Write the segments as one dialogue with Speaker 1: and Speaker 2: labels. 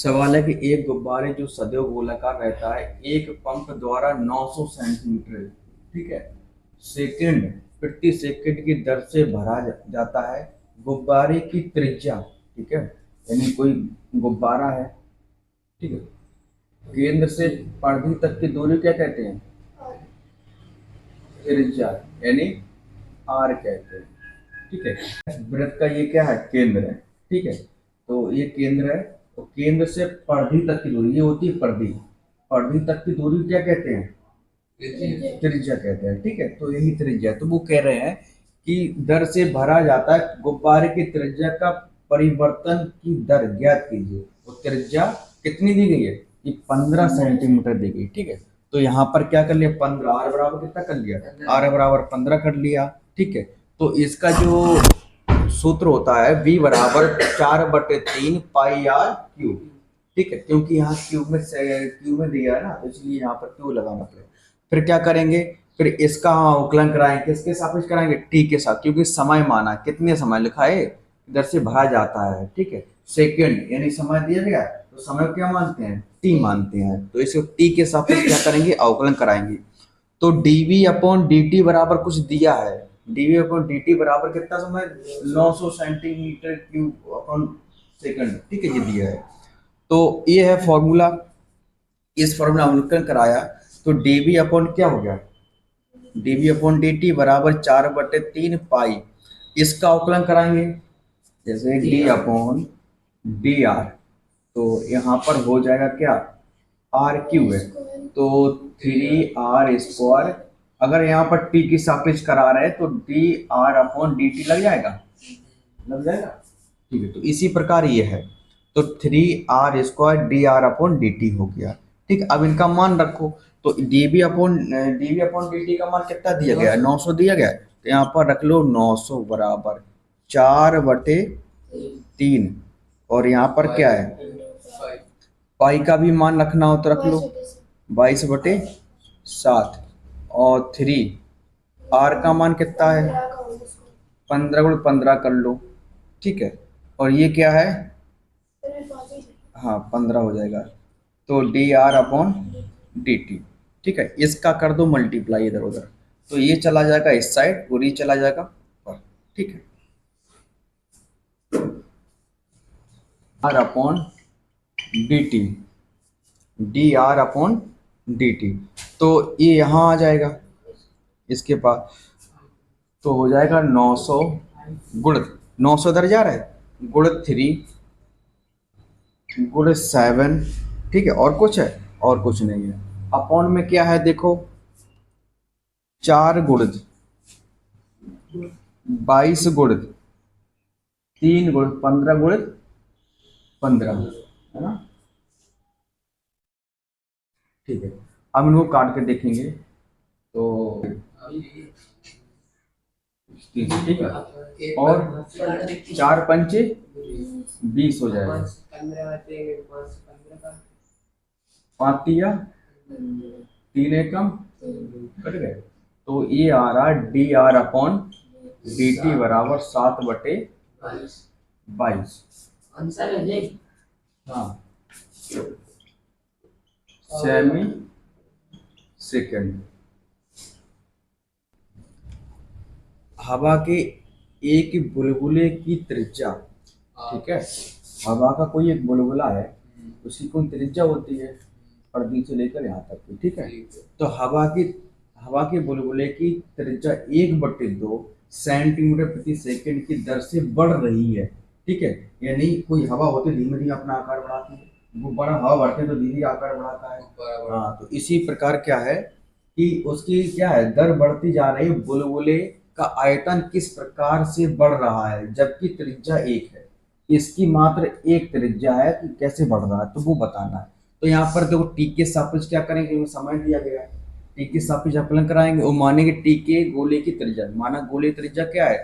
Speaker 1: सवाल है कि एक गुब्बारे जो सदैव गोलाकार रहता है एक पंप द्वारा 900 सेंटीमीटर, ठीक है, सेकंड प्रति सेकंड की दर से भरा जाता है। गुब्बारे की त्रिज्या, ठीक है, यानी कोई गुब्बारा है, ठीक है, केंद्र से परिधि तक की दूरी क्या कहते हैं? त्रिज्या, यानी आर कहते हैं, ठीक है। वृत्त का ये क्या है? केंद्र है, ठीक है। तो ये केंद्र है, तो केंद्र से परिधि तक की दूरी ये होती है परिधि। परिधि तक की दूरी क्या कहते हैं? त्रिज्या कहते हैं, ठीक है। तो यही त्रिज्या है। तो वो कह रहे हैं कि दर से भरा जाता है गुब्बारे की त्रिज्या का परिवर्तन की दर ज्ञात कीजिए। तो त्रिज्या कितनी दी गई है? ये 15 सेंटीमीटर दी गई, ठीक है। तो यहाँ पर क्या कर लिया? 15, आर बराबर कितना कर लिया? आर बराबर 15 कर लिया, ठीक है। तो इसका जो सूत्र होता है v बराबर 4/3 पाई आर क्यूब, ठीक है। क्योंकि यहाँ क्यूब में दिया है ना, तो इसलिए यहाँ पर क्यूब लगाना पड़ेगा। फिर क्या करेंगे? फिर इसका अवकलन कराएंगे, किसके सापेक्ष कराएंगे? टी के साथ, क्योंकि समय माना, कितने समय लिखा है, इधर से भरा जाता है, ठीक है। सेकंड यानी समय दिया गया, तो समय क्या मानते हैं? टी मानते हैं। तो इसको टी के सापेक्ष क्या करेंगे? अवकलन कराएंगे। तो dv अपॉन dt बराबर कुछ दिया है। dv अपॉन dt बराबर कितना समय? 900 सेंटीमीटर क्यूब अपॉन सेकंड, ठीक है, ये दिया है। तो ये है फॉर्मूला। इस फॉर्मूला अवकलन कराया तो dv अपॉन क्या हो गया? dv अपॉन dt बराबर 4/3 पाई। इसका अवकलन कराएंगे, जैसे d अपॉन डी आर, तो यहाँ पर हो जाएगा क्या? आर क्यू है, तो 3r²। अगर यहाँ पर t की सापेक्ष करा रहे हैं तो D R upon D T लग जाएगा, लग जाएगा, ठीक है। तो इसी प्रकार ये है, तो 3r² D R upon D T हो गया, ठीक है। अब इनका मान रखो, तो dv अपॉन डी टी का मान कितना दिया गया है? 900 दिया गया है। तो यहाँ पर रख लो 900 बराबर 4/3, और यहाँ पर क्या है? पाई का भी मान रखना हो तो रख लो 22/7, और 3 आर का मान कितना है? 15 × 15 कर लो, ठीक है। और ये क्या है? हाँ, 15 हो जाएगा। तो D R upon D T, ठीक है। इसका कर दो मल्टीप्लाई इधर उधर, तो ये चला जाएगा इस साइड और ये चला जाएगा पर, ठीक है। R upon D T, D R upon D T, तो ये यहाँ आ जाएगा इसके पास, तो हो जाएगा 900 गुण 900 इधर जा रहा है, गुण 3 गुण 7, ठीक है। और कुछ है? और कुछ नहीं है। अपॉन में क्या है देखो? 4 गुणित 22 गुणित 3 गुणित 15 गुणित 15, है ना, ठीक है। अब इनको काट के देखेंगे तो ठीक है, और 4×5 = 20 हो जाएगा, 5×3 कट गए। तो ये आ रहा D R upon D T बराबर 7/22। हाँ, सेमी सेकंड। हवा के एक बुलबुले की त्रिज्या, ठीक है, हवा का कोई एक बुलबुला है, उसकी कोई त्रिज्या होती है परिधि से लेकर यहाँ तक की, ठीक है। तो हवा के बुलबुले की त्रिज्या 1/2 सेंटीमीटर प्रति सेकंड की दर से बढ़ रही है, ठीक है। यानी कोई हवा होती है धीमे धीमे अपना आकार बढ़ाती है, गुब्बारा हवा बढ़ते है तो धीरे धीरे आकार बढ़ाता है। हाँ, तो इसी प्रकार क्या है कि उसकी क्या है? दर बढ़ती जा रही है, बुलबुले का आयतन किस प्रकार से बढ़ रहा है, जबकि त्रिज्या 1 है, इसकी मात्र 1 त्रिज्या है, कि कैसे बढ़ रहा है तो वो बताना है। तो यहाँ पर देखो टी के सापेक्ष क्या करेंगे? समय दिया गया है, टी के सापेक्ष अवकलन कराएंगे और मानेंगे टी के गोले की त्रिज्या, माना गोले त्रिज्या क्या है?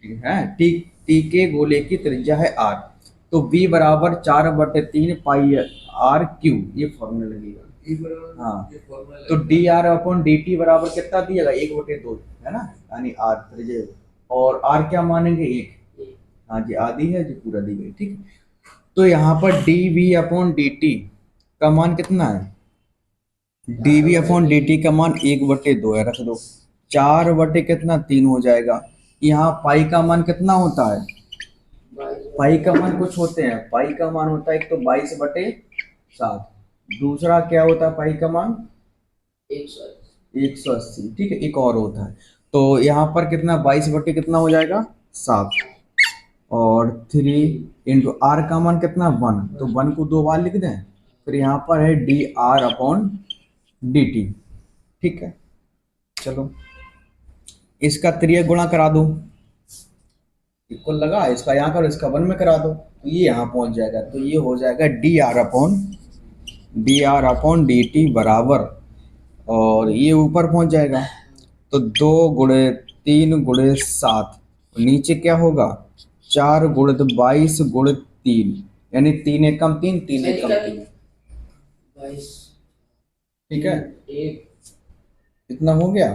Speaker 1: ठीक है, टी के गोले की त्रिज्या है आर, तो v बराबर 4/3 पाई आर क्यू, ये फॉर्मूला लगेगा। हाँ, तो D R upon D T बराबर कितना दिएगा? 1/2, है ना, यानी आर त्रिज्या, और आर क्या मानेंगे? 1। हाँ जी, आधी है जो पूरा दी गई, ठीक है। तो यहाँ पर D V upon D T का मान कितना है? D V upon D T का मान 1/2 है, रख दो। 4 कितना 3 हो जाएगा। यहाँ पाई का मान कितना होता है? पाई का मान कुछ होते हैं, पाई का मान होता है एक तो 22/7, दूसरा क्या होता है पाई का मान? 180। ठीक है, एक और होता है। तो यहाँ पर कितना 22 कितना हो जाएगा 7, और 3 × r का मान कितना 1, तो 1 को 2 बार लिख दें। फिर यहाँ पर है D R upon D T. ठीक है, चलो इसका 3 गुणा करा दो, इक्वल लगा, इसका यहाँ करो, इसका 1 में करा दो, तो ये यहाँ पहुंच जाएगा। तो ये हो जाएगा D R upon D T बराबर, और ये ऊपर पहुंच जाएगा तो 2 × 3 × 7, नीचे क्या होगा 4 × 22 × 3, यानी 3 एकम 3, 3 एकम 3। ठीक है, इतना हो गया।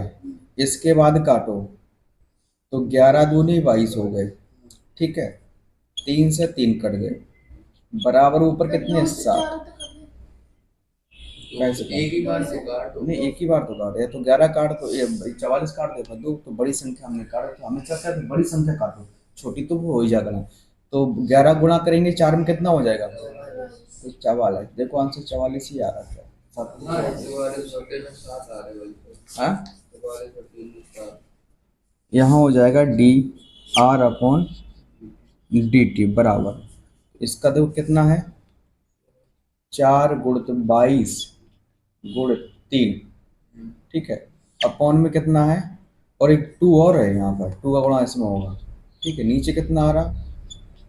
Speaker 1: इसके बाद काटो तो 11 दूनी 22 हो गए। ठीक है, 3 से 3 कट गए, बराबर ऊपर कितने 7। एक ही बार तो काट नहीं, एक ही बार तो काटे, तो 11 काट तो 44 काट दे बदू, तो बड़ी संख्या हमने काटा, तो हमें क्या कहते बड़ी संख्या काटो, छोटी तो वो हो ही जाएगा ना। तो 11 गुणा करेंगे 4 में कितना हो जाएगा? तो 44। देखो आंसर 44 ही आ रहा है। यहाँ हो जाएगा D R upon D T बराबर, इसका देखो कितना है 4 × 22 × 3। ठीक है, अपॉन में कितना है, और एक 2 और है यहाँ पर, 2 का गुणा इसमें होगा। ठीक है, नीचे कितना आ रहा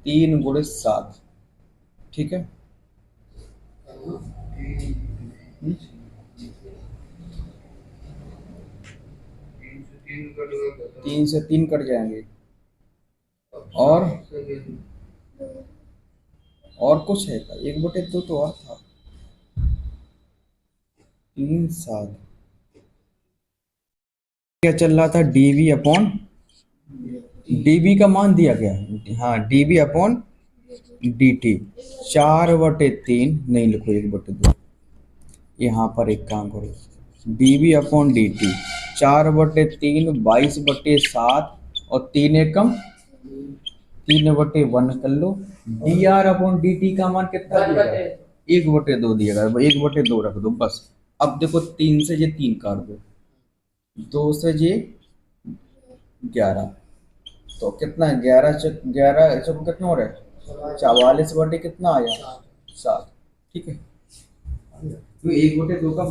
Speaker 1: 3 × 7। ठीक है, 3 से 3 कट जाएंगे, और कुछ है क्या? 1/2 तो और था, 3 7 क्या चल रहा था, डीवी अपॉन डीवी का मान दिया गया है। हाँ, डीवी अपॉन डी टी 4/3 नहीं लिखो 1/2, यहाँ पर एक काम करो, डीवी अपॉन डी टी 4/3 22/7, और 3 एकम 3/1 कर लो। D R upon D T का मान कितना दिया गया? 1/2 दिया गया, 1/2 रख दो बस। अब देखो 3 से ये 3 काट दो, 2 से ये 11, तो कितना है 11 चौक कितना हो रहा है 44 कितना आया 7। ठीक है, तो 1/2 का